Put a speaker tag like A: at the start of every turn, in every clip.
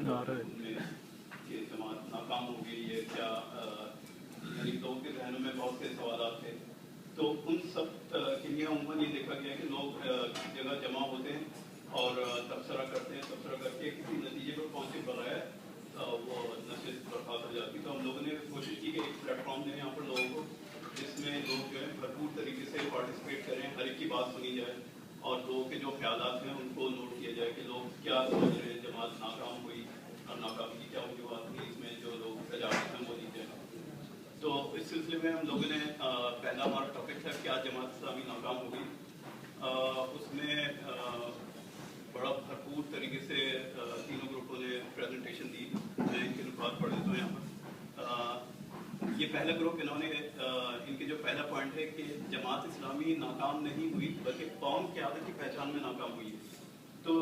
A: उनमें ये जमात नाकाम हो गई है क्या, यानी लोगों के जहनों में बहुत से सवाल थे। तो उन सब के लिए अमूमन ये देखा गया कि लोग किसी जगह जमा होते हैं और तबसरा करते हैं, तबसरा करके किसी नतीजे पर पहुँचे बगैर वो नशिस्त बर्खास्त हो जाती। तो हम लोगों ने कोशिश की कि एक प्लेटफॉर्म दें यहाँ पर लोगों को, जिसमें लोग जो है भरपूर तरीके से पार्टिसिपेट करें, हर एक की बात सुनी जाए और लोगों के जो ख्यालात हैं उनको नोट किया जाए कि लोग क्या समझ रहे हैं, जमात नाकाम हुई और नाकामी की क्या वजूहत थी, इसमें जो लोग सजावट हैं वो दी जाए। तो इस सिलसिले में हम लोगों ने पहला हमारा टॉपिक था क्या जमात इस्लामी नाकाम हो गई। उसमें बड़ा भरपूर तरीके से तीनों ग्रुपों ने प्रेजेंटेशन दी। मैं इनके नुकात पढ़ देता हूँ यहाँ पर। ये पहला ग्रुप, इन्होंने इनके जो पहला पॉइंट है कि जमात इस्लामी नाकाम नहीं हुई बल्कि कौम क़यादत की पहचान में नाकाम हुई है। तो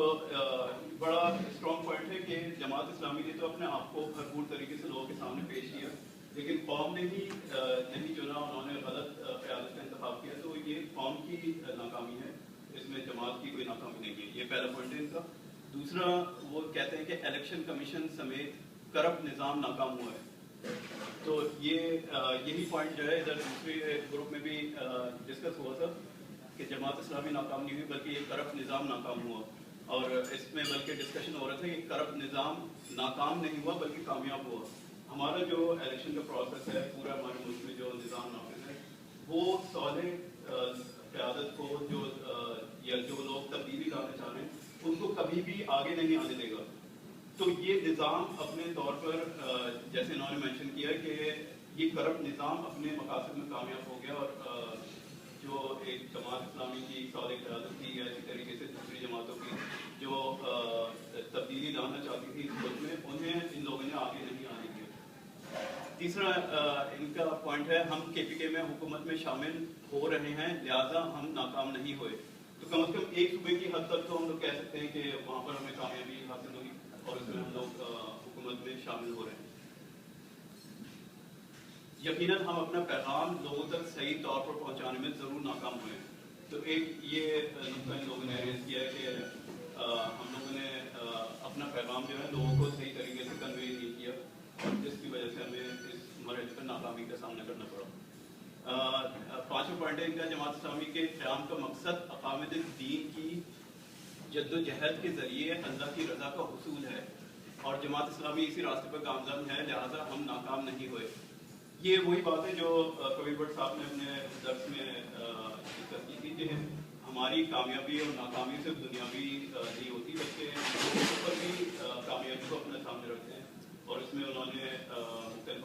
A: बड़ा स्ट्रॉन्ग पॉइंट है कि जमात इस्लामी ने तो अपने आप को भरपूर तरीके से लोगों के सामने पेश किया, लेकिन कौम ने ही नहीं चुना, उन्होंने गलत क़यादत का इंतखाब किया। तो ये कौम की नाकामी है, इसमें जमात की कोई नाकामी नहीं है। ये पहला पॉइंट है इनका। दूसरा, वो कहते हैं कि इलेक्शन कमीशन समेत करप्ट निज़ाम नाकाम हुआ है। तो ये यही पॉइंट जो है इधर दूसरे ग्रुप में भी डिस्कस हुआ था कि जमात इस्लामी नाकाम नहीं हुई बल्कि ये करप्ट निज़ाम नाकाम हुआ। और इसमें बल्कि डिस्कशन हो रहा था कि करप्ट निज़ाम नाकाम नहीं हुआ बल्कि कामयाब हुआ। हमारा जो इलेक्शन का प्रोसेस है, पूरा हमारे मुल्क में जो निज़ाम नाफिज है, वो सॉलिड क़यादत को जो लोग तब्दीली लाना चाह रहे हैं उनको कभी भी आगे नहीं आने देगा। तो ये निज़ाम अपने तौर पर जैसे इन्होंने मेंशन किया कि ये करप्ट निज़ाम अपने मकासद में कामयाब हो गया और जो एक जमात इस्लामी की सॉलिड क़यादत थी या इसी तरीके से दूसरी जमातों की जो तब्दीली लाना चाहती थी इस मुल्क में, उन्हें इन लोगों ने आगे नहीं आने दिया। तीसरा इनका पॉइंट है हम KPK में हुकूमत में शामिल हो रहे हैं, लिहाजा हम नाकाम नहीं हुए। तो कम से कम एक सूबे की हद तक तो हम लोग कह सकते हैं कि वहाँ पर हमें कामयाबी हासिल हुई और इसमें हम लोग हुकूमत में शामिल हो रहे हैं। यकीनन हम अपना पैगाम लोगों तक सही तौर पर पहुँचाने में ज़रूर नाकाम हुए। तो एक ये नुकता इन लोगों ने रेज किया है कि हम लोगों ने अपना पैगाम जो है लोगों को सही तरीके से कन्वे नहीं किया, जिसकी वजह से हमें इस मरहले पर नाकामी का सामना करना पड़ा। पांचवा पॉइंट है इनका, जमात इस्लामी के क़याम का मकसद अक़ामिद दीन की जद्दोजहद के ज़रिए अल्लाह की रज़ा का हुसूल है और जमात इस्लामी इसी रास्ते पर गामज़न है, लिहाजा हम नाकाम नहीं हुए। ये वही बात है जो कबीर भट्ट साहब ने अपने दर्स में डिस्कस की थी कि हमारी कामयाबी और नाकामी से दुनियावी नहीं होती बल्कि लोगों पर भी कामयाबी को अपने सामने रखते हैं। और इसमें उन्होंने मुख्तलिफ